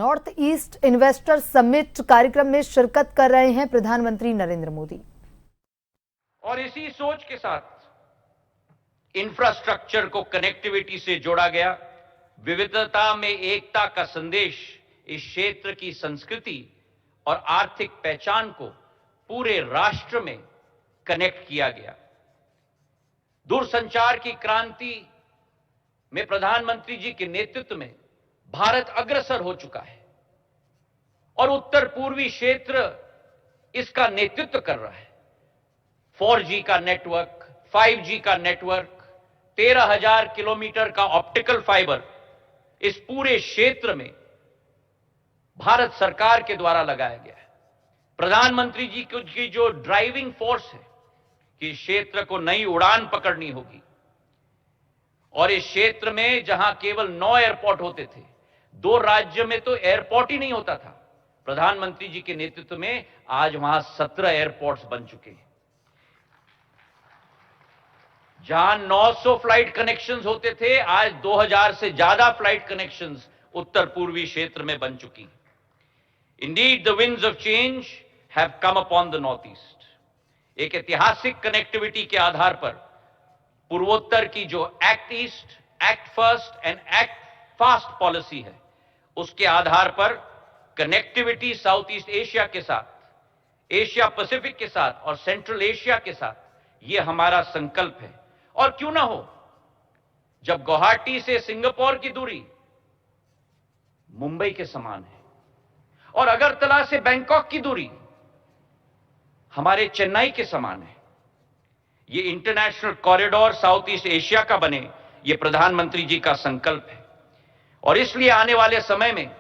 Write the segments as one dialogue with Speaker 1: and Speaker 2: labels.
Speaker 1: North east investor summit कार्यक्रम में शिरकत कर रहे हैं प्रधानमंत्री नरेंद्र मोदी।
Speaker 2: और इसी सोच के साथ इंफ्रास्ट्रक्चर को कनेक्टिविटी से जोड़ा गया, विविधता में एकता का संदेश इस क्षेत्र की संस्कृति और आर्थिक पहचान को पूरे राष्ट्र में कनेक्ट किया गया। दूरसंचार की क्रांति में प्रधानमंत्री जी के नेतृत्व में भारत अग्रसर हो चुका है और उत्तर पूर्वी क्षेत्र इसका नेतृत्व कर रहा है। 4G का नेटवर्क, 5G का नेटवर्क, 13,000 किलोमीटर का ऑप्टिकल फाइबर इस पूरे क्षेत्र में भारत सरकार के द्वारा लगाया गया है। प्रधानमंत्री जी की जो ड्राइविंग फोर्स है कि इस क्षेत्र को नई उड़ान पकड़नी होगी और इस क्षेत्र में जहां केवल 9 एयरपोर्ट होते थे, 2 राज्य में तो एयरपोर्ट ही नहीं होता था, प्रधानमंत्री जी के नेतृत्व में आज वहां 17 एयरपोर्ट्स बन चुके हैं। जहां 900 फ्लाइट कनेक्शंस होते थे, आज 2000 से ज्यादा फ्लाइट कनेक्शंस उत्तर पूर्वी क्षेत्र में बन चुकी हैं। Indeed, the winds of change have come upon the Northeast. एक ऐतिहासिक कनेक्टिविटी के आधार पर पूर्वोत्तर की जो act east, act first and act fast policy है, उसके आधार पर कनेक्टिविटी साउथ ईस्ट एशिया के साथ, एशिया पैसिफिक के साथ और सेंट्रल एशिया के साथ, यह हमारा संकल्प है। और क्यों ना हो, जब गुवाहाटी से सिंगापुर की दूरी मुंबई के समान है और अगरतला से बैंकॉक की दूरी हमारे चेन्नई के समान है, ये international corridor south east Asia का बने, ये प्रधानमंत्री जी का संकल्प है। और इसलिए आने वाले समय में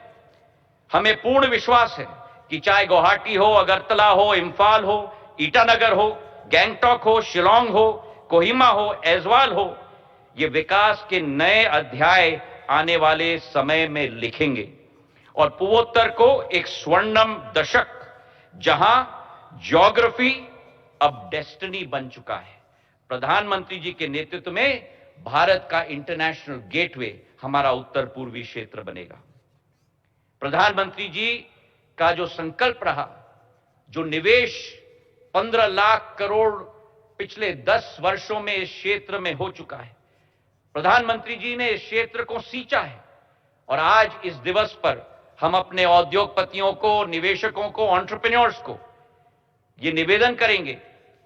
Speaker 2: हमें पूर्ण विश्वास है कि चाहे गुवाहाटी हो, अगरतला हो, इंफाल हो, ईटानगर हो, गैंगटॉक हो, शिलोंग हो, कोहिमा हो, ऐजवाल हो, ये विकास के नए अध्याय आने वाले समय में लिखेंगे और पूर्वोत्तर को एक स्वर्णिम दशक, जहां ज्योग्राफी अब डेस्टिनी बन चुका है, प्रधानमंत्री जी के नेतृत्व में भारत का इंटरनेशनल गेटवे हमारा उत्तर पूर्वी क्षेत्र बनेगा। प्रधानमंत्री जी का जो संकल्प रहा, जो निवेश 15 लाख करोड़ पिछले 10 वर्षों में इस क्षेत्र में हो चुका है, प्रधानमंत्री जी ने इस क्षेत्र को सींचा है और आज इस दिवस पर हम अपने उद्योगपतियों को, निवेशकों को, एंटरप्रेन्योर्स को ये निवेदन करेंगे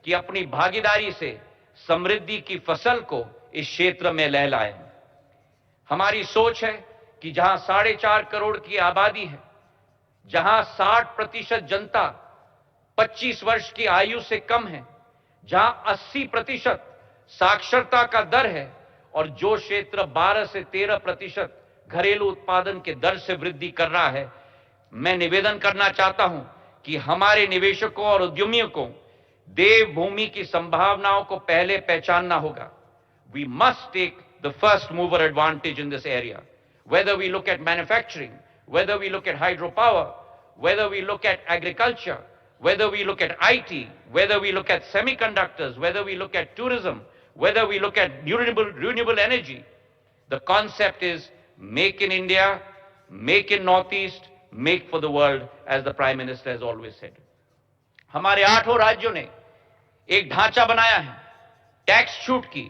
Speaker 2: कि अपनी भागीदारी से समृद्धि की फसल को इस क्षेत्र में लहलाएं। हमारी सोच है कि जहां 4.5 करोड़ की आबादी है, जहां 60% जनता 25 वर्ष की आयु से कम है, जहां 80% साक्षरता का दर है और जो क्षेत्र 12 से 13% घरेलू उत्पादन के दर से वृद्धि कर रहा है, मैं निवेदन करना चाहता हूं कि हमारे निवेशकों और उद्यमियों को देवभूमि की संभावनाओं को पहले पहचानना होगा। We must take the first mover advantage in this area. Whether we look at manufacturing, whether we look at hydropower, whether we look at agriculture, whether we look at IT, whether we look at semiconductors, whether we look at tourism, whether we look at renewable energy, the concept is make in India, make in Northeast, make for the world, as the Prime Minister has always said. हमारे 8 राज्यों ने एक ढांचा बनाया है, tax छूट की,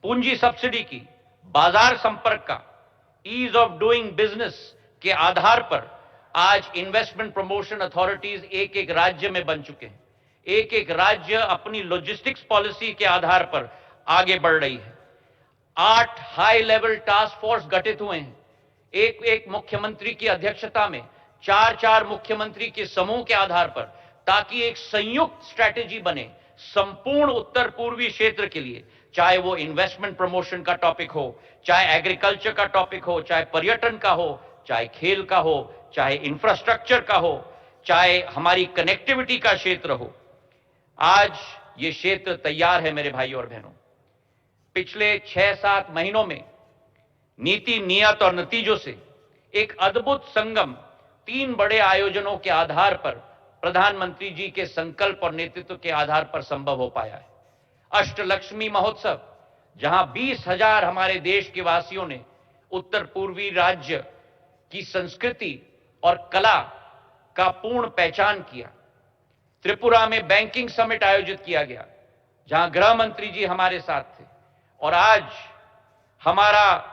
Speaker 2: पूंजी सब्सिडी की, बाजार संपर्क का, ईज ऑफ डूइंग बिजनेस के आधार पर आज इन्वेस्टमेंट प्रमोशन अथॉरिटीज एक राज्य में बन चुके हैं। एक राज्य अपनी लॉजिस्टिक्स पॉलिसी के आधार पर आगे बढ़ रही है। 8 हाई लेवल टास्क फोर्स गठित हुए हैं, एक मुख्यमंत्री की अध्यक्षता में 4 मुख्यमंत्री के समूह के आधार पर, ताकि एक संयुक्त स्ट्रैटेजी बने संपूर्ण उत्तर पूर्वी क्षेत्र के लिए, चाहे वो इन्वेस्टमेंट प्रमोशन का टॉपिक हो, चाहे एग्रीकल्चर का टॉपिक हो, चाहे पर्यटन का हो, चाहे खेल का हो, चाहे इंफ्रास्ट्रक्चर का हो, चाहे हमारी कनेक्टिविटी का क्षेत्र हो। आज ये क्षेत्र तैयार है मेरे भाइयों और बहनों। पिछले 6-7 महीनों में नीति, नियत और नतीजों से एक अद्भुत संगम 3 बड़े आयोजनों के आधार पर, प्रधानमंत्री जी के संकल्प और नेतृत्व के आधार पर संभव हो पाया है। अष्टलक्ष्मी महोत्सव, जहां 20,000 हमारे देश के वासियों ने उत्तर पूर्वी राज्य की संस्कृति और कला का पूर्ण पहचान किया। त्रिपुरा में बैंकिंग समिट आयोजित किया गया, जहां गृह मंत्री जी हमारे साथ थे, और आज हमारा